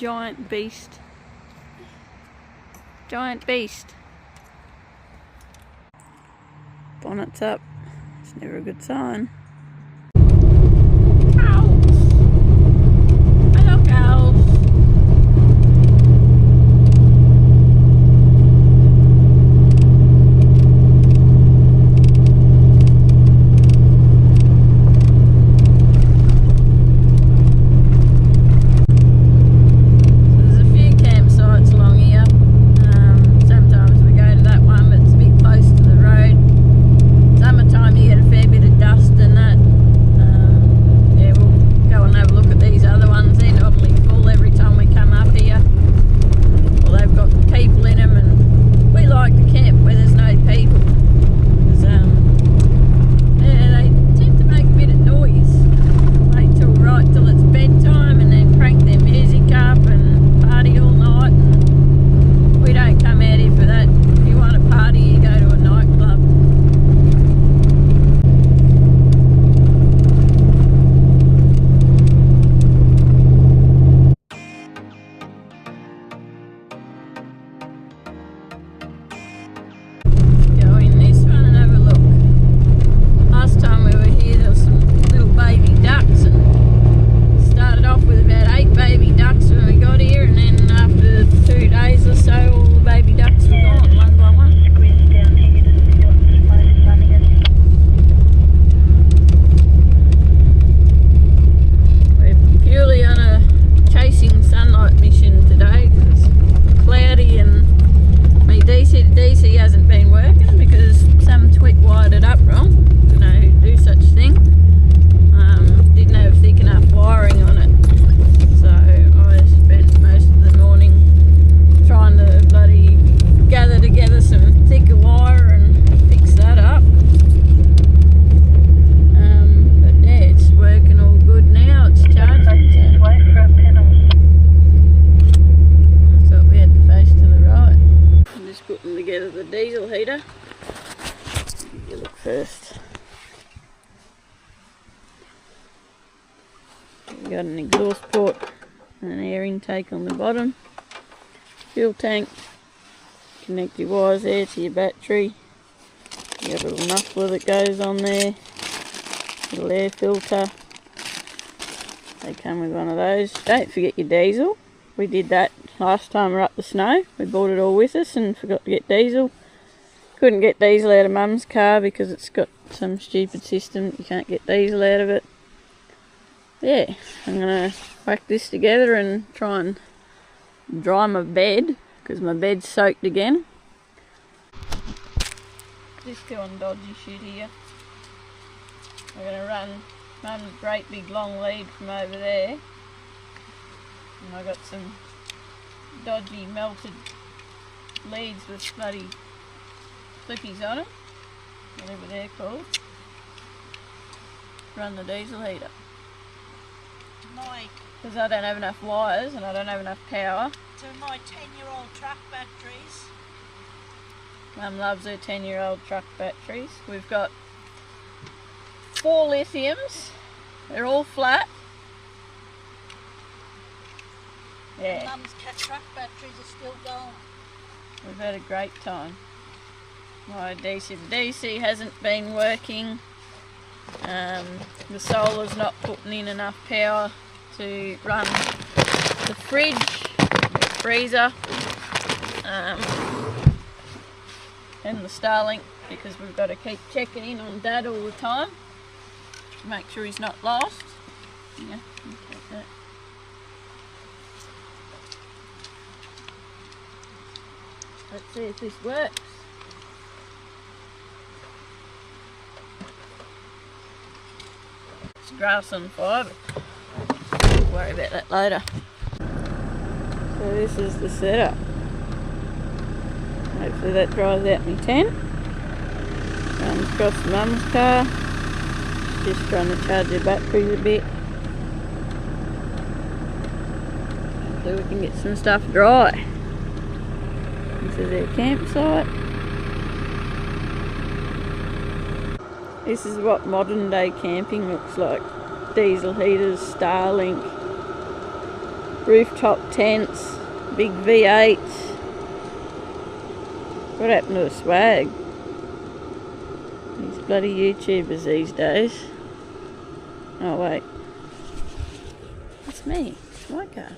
giant beast. Giant beast. Bonnet's up. It's never a good sign. The diesel heater. You look first. We've got an exhaust port and an air intake on the bottom. Fuel tank. Connect your wires there to your battery. You got a little muffler that goes on there. Little air filter. They come with one of those. Don't forget your diesel. We did that last time we were up the snow. We brought it all with us and forgot to get diesel. Couldn't get diesel out of Mum's car because it's got some stupid system. You can't get diesel out of it. Yeah, I'm going to whack this together and try and dry my bed because my bed's soaked again. Just doing dodgy shit here. We're going to run Mum's great big long lead from over there. And I got some dodgy melted leads with bloody flippies on them, whatever they're called. Run the diesel heater. Because I don't have enough wires and I don't have enough power. So my 10-year-old truck batteries. Mum loves her 10-year-old truck batteries. We've got 4 lithiums. They're all flat. Yeah. Mum's truck batteries are still going. We've had a great time. My DC hasn't been working. The solar's not putting in enough power to run the fridge, the freezer, and the Starlink, because we've got to keep checking in on Dad all the time to make sure he's not lost. Yeah, take that. Let's see if this works. It's grass on fire, but we'll worry about that later. So this is the setup. Hopefully that dries out my tent. Runs across Mum's car. Just trying to charge the batteries a bit. Hopefully we can get some stuff dry. This is our campsite. This is what modern day camping looks like. Diesel heaters, Starlink, rooftop tents, big V8s. What happened to the swag? These bloody YouTubers these days. Oh wait. It's me. It's my car.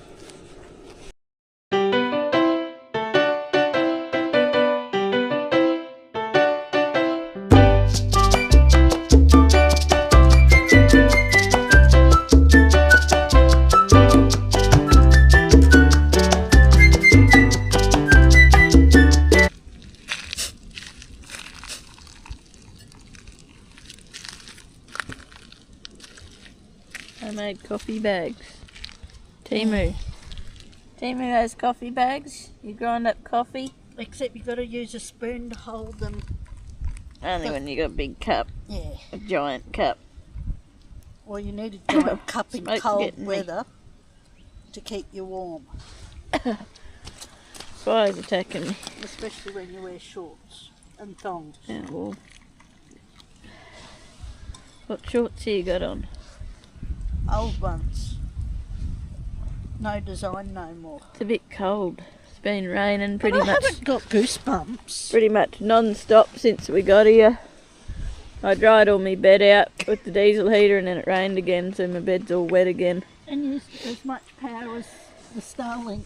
I made coffee bags. Timu has coffee bags. You grind up coffee. Except you've got to use a spoon to hold them. Only when you got a big cup. Yeah. A giant cup. Well, you need a giant cup in Smoke's cold getting me. weather to keep you warm. Fire's attacking me. Especially when you wear shorts and thongs. Yeah, well. What shorts have you got on? Old ones. No design no more. It's a bit cold. It's been raining pretty But I much. haven't got goosebumps. Pretty much non-stop since we got here. I dried all my bed out with the diesel heater and then it rained again, so my bed's all wet again. And used as much power as the Starlink.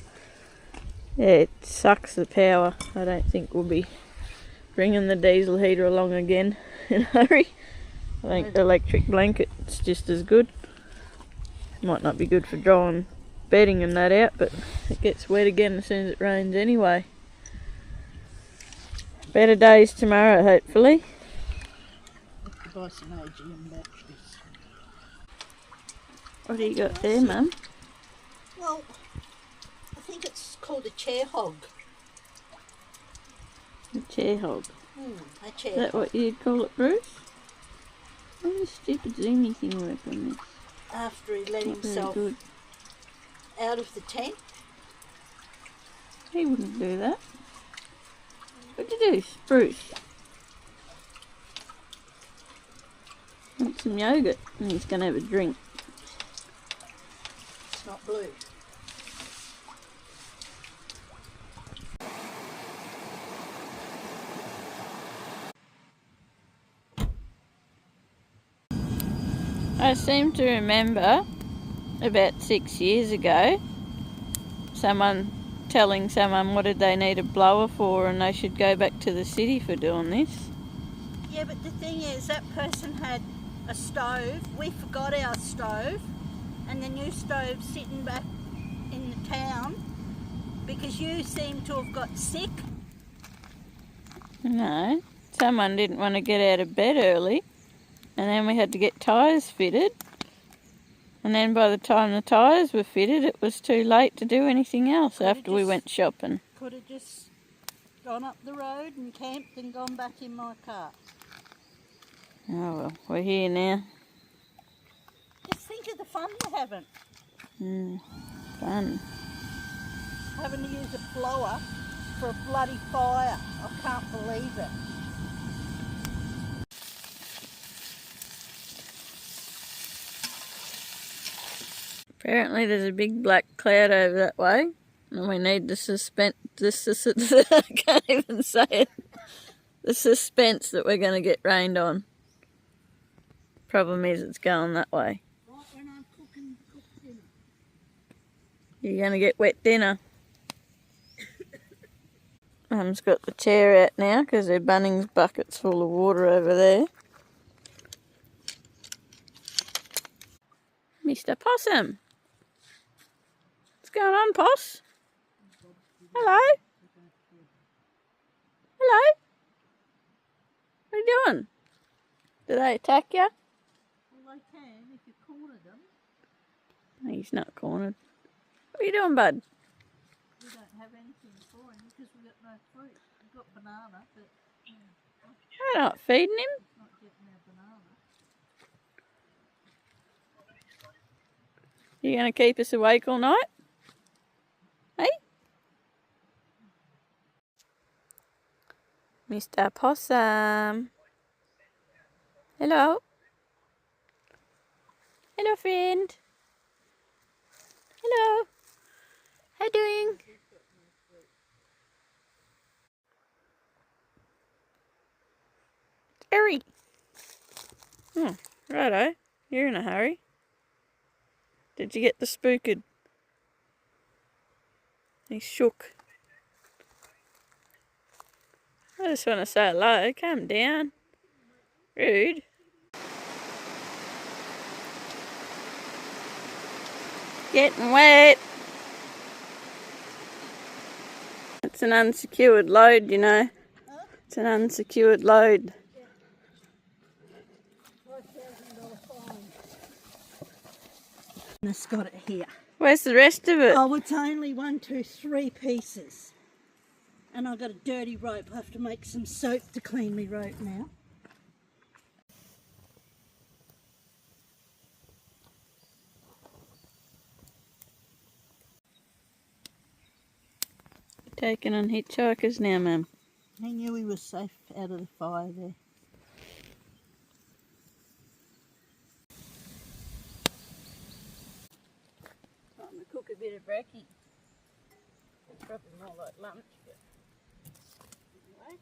Yeah, it sucks the power. I don't think we'll be bringing the diesel heater along again in a hurry. I think the electric blanket's just as good. Might not be good for drying bedding and that out, but it gets wet again as soon as it rains anyway. Better days tomorrow, hopefully. Have to buy some AGM batteries. What do you got there, Mum? Well, I think it's called a chair hog. A chair hog. A chair Is that what you'd call it, Bruce? How does this stupid zoomy thing work on this? After he let Not very himself good. out of the tent. He wouldn't do that. What'd you do, Bruce? Want some yogurt and he's going to have a drink. It's not blue. I seem to remember about 6 years ago someone telling someone what did they need a blower for and they should go back to the city for doing this. Yeah, but the thing is, that person had a stove. We forgot our stove, and the new stove's sitting back in the town because you seem to have got sick. No, someone didn't want to get out of bed early and then we had to get tyres fitted. And then by the time the tyres were fitted, it was too late to do anything else after we went shopping. Could have just gone up the road and camped and gone back in my car. Oh well, we're here now. Just think of the fun we're having. Fun. Having to use a blower for a bloody fire. I can't believe it. Apparently there's a big black cloud over that way and we need the I can't even say it. The suspense that we're going to get rained on. Problem is it's going that way. Right when I'm cooking dinner. You're going to get wet dinner. Mum's got the chair out now because her Bunnings bucket's full of water over there. Mr. Possum. What's going on, Poss? Hello? Hello? What are you doing? Do they attack you? Well, they can if you corner them. No, he's not cornered. What are you doing, bud? We don't have anything for him because we've got no fruit. We've got banana, but You're not feeding him. not getting our banana. You going to keep us awake all night? Hey? Mr. Possum. Hello? Hello, friend. Hello? How you doing? Harry. Oh, righto. You're in a hurry. Did you get the spooked? He's shook. I just want to say hello. Calm down. Rude. Getting wet. It's an unsecured load, you know. It's an unsecured load. It's got it here. Where's the rest of it? Oh, it's only 1, 2, 3 pieces. And I've got a dirty rope. I have to make some soap to clean my rope now. Taking on hitchhikers now, Mum. He knew he was safe out of the fire there. Time to cook a bit of brekkie. It's probably more like lunch, but anyway.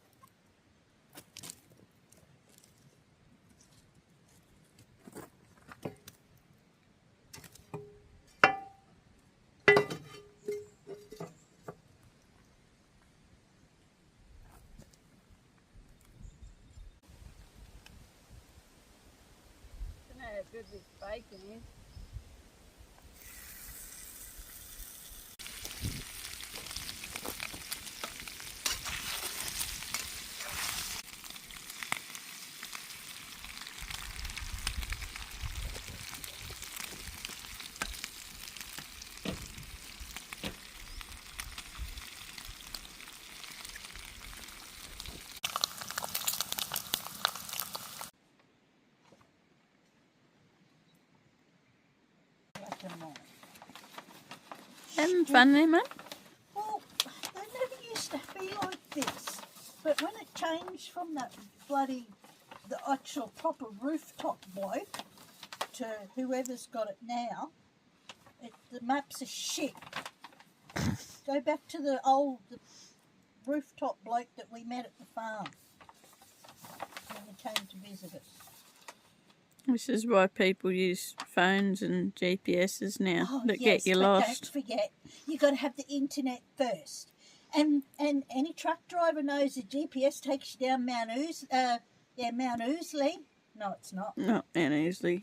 I don't know how good this bacon is. Having fun there, Mum? Well, they never used to be like this. But when it changed from that the actual proper rooftop bloke to whoever's got it now, the maps are shit. Go back to the rooftop bloke that we met at the farm when he came to visit us. This is why people use phones and GPSs now that yes, get you but lost. Don't forget, you got to have the internet first. And any truck driver knows the GPS takes you down Mount Ousley. No, it's not. Not Mount Ousley.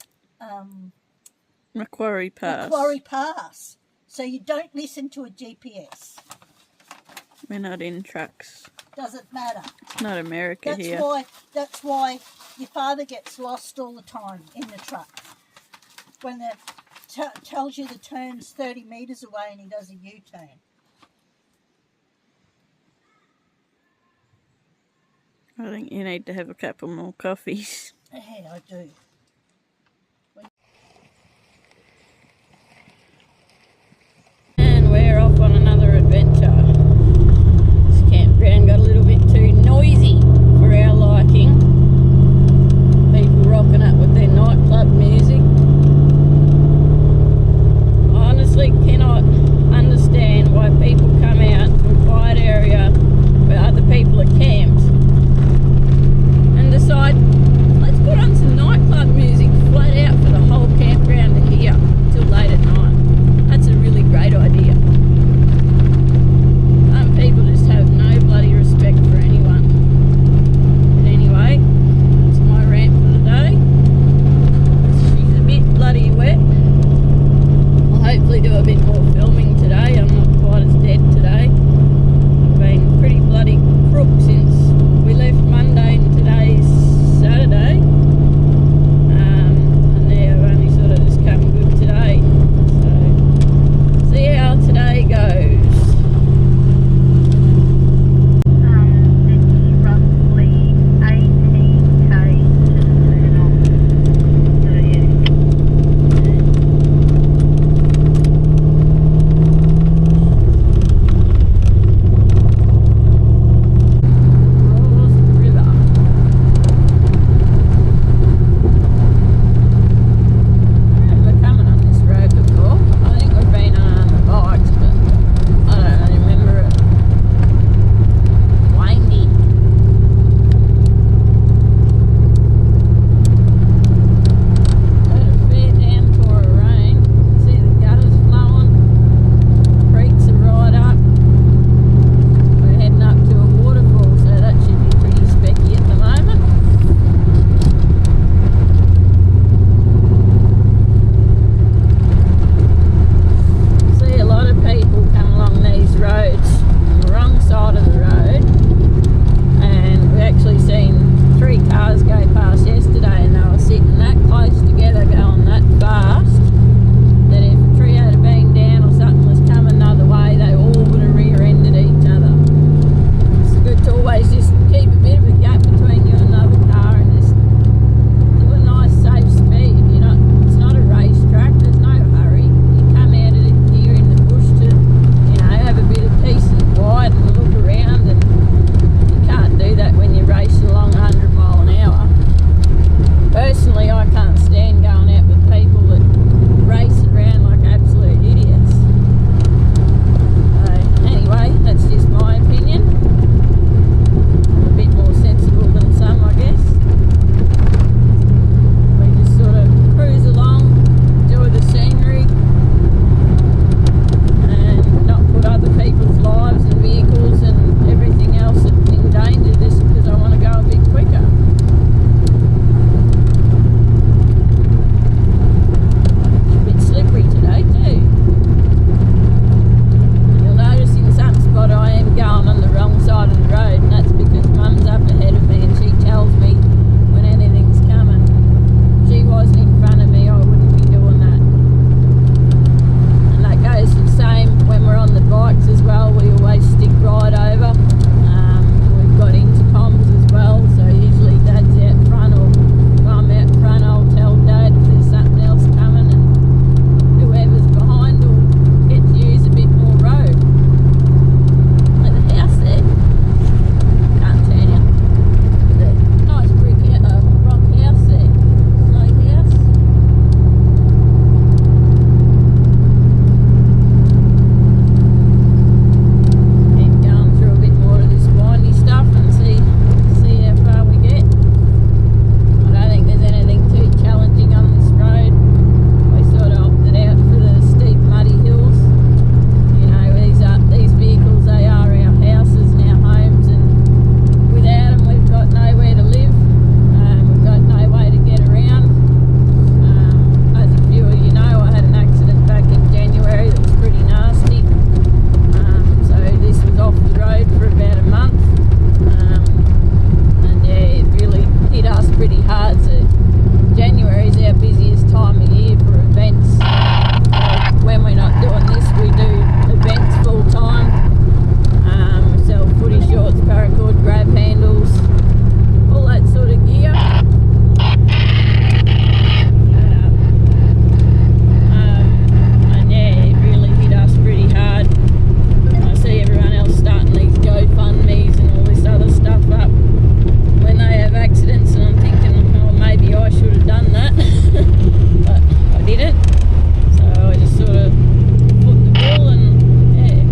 Macquarie Pass. Macquarie Pass. So you don't listen to a GPS. We're not in trucks. Doesn't matter. It's not America here. That's why your father gets lost all the time in the truck. When it tells you the turn's 30 metres away and he does a U-turn. I think you need to have a couple more coffees. Yeah, I do. And we're off on another adventure. This campground got a little bit too noisy for our liking. People rocking up with their nightclub music. I honestly cannot understand why people come out to a quiet area where other people are camped and decide, let's put on some nightclub pretty hard. So January is our busiest time of year for events. When we're not doing this, we do events full time. We sell footy shorts, paracord, grab handles, all that sort of gear. And yeah, it really hit us pretty hard. I see everyone else starting these GoFundMes and all this other stuff up when they have accidents, and I'm thinking, oh, maybe I should have done that, but I didn't. So I just sort of put the bill, and yeah, it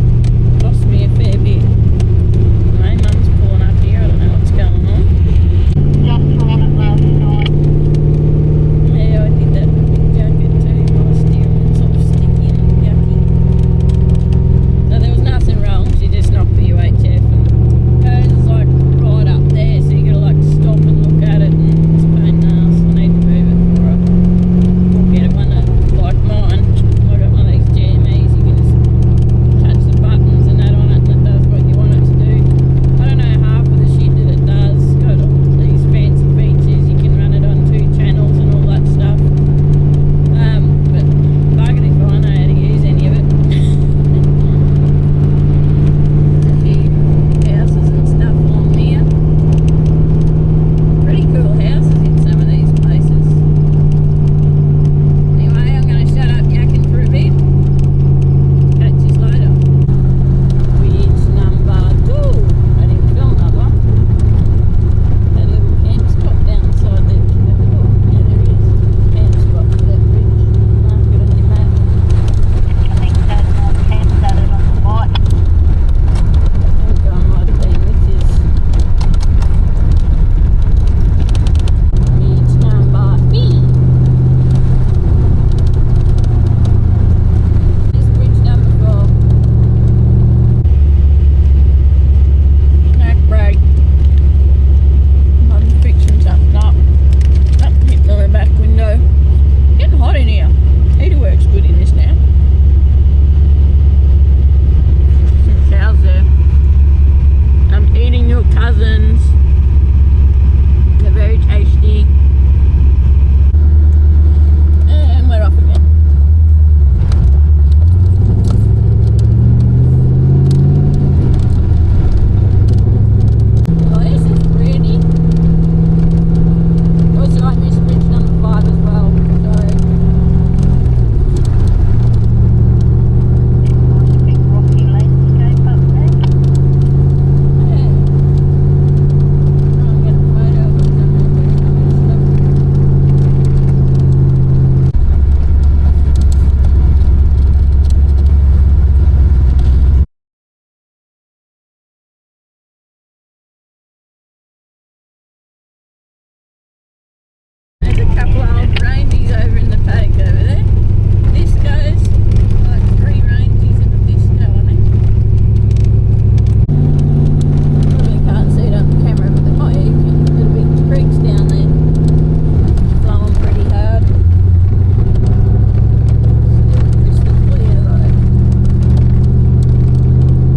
cost me a fair bit. My mum's pulling up here, I don't know what's going on. Just on it last night. Yeah, I did that with the jacket too. My steering sort of sticky and yucky. So there was nothing wrong, she just knocked the UHF, and hers is like right up there, so you gotta like stop and look at it, and it's a pain in the ass. I need to move it for her. We'll get it one that, like mine. I got one of these GMEs, you can just touch the buttons and that on it, and it does what you want it to do. I don't know half of the shit that it does. It's got all these fancy features, you can run it on 2 channels and all that stuff. But buggered if I know how to use any of it. There's a few houses and stuff along here. Pretty cool houses in some of these places. Anyway, I'm going to shut up yakking for a bit. Catch you later. Bridge number 2. I didn't film that one. That little camp spot down the side there. Oh, yeah, there is. Camp spot for that bridge. Mark it on your map. I think that's more camp started on the right. I think I might have been with this. Bridge number 3. This bridge number 4. Snack break. I'm fixing something up. Oh, hit the back window. Getting hot in here. Heater works good in this now. Some cows there. I'm eating your cousins. They're very tasty. And we're off again. Oh, this is pretty. Also, I missed bridge number 5 as well. Sorry. Nice big rocky landscape up there. Yeah. I'll get a photo of it. There's a couple of old rangies over in the paddock over there. This goes like 3 rangies and a disco on it. Probably can't see it on the camera, but oh yeah, you can. Little big creeks down there. Flowing pretty hard. Still crystal clear though.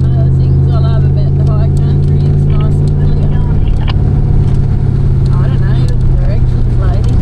One of the things I love about the high country, it's nice and clear. I don't know, the directions, lady.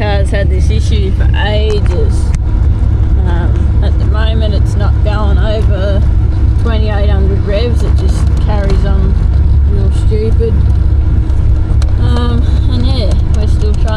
car's had this issue for ages. At the moment it's not going over 2800 revs, it just carries on real stupid. And yeah, we're still trying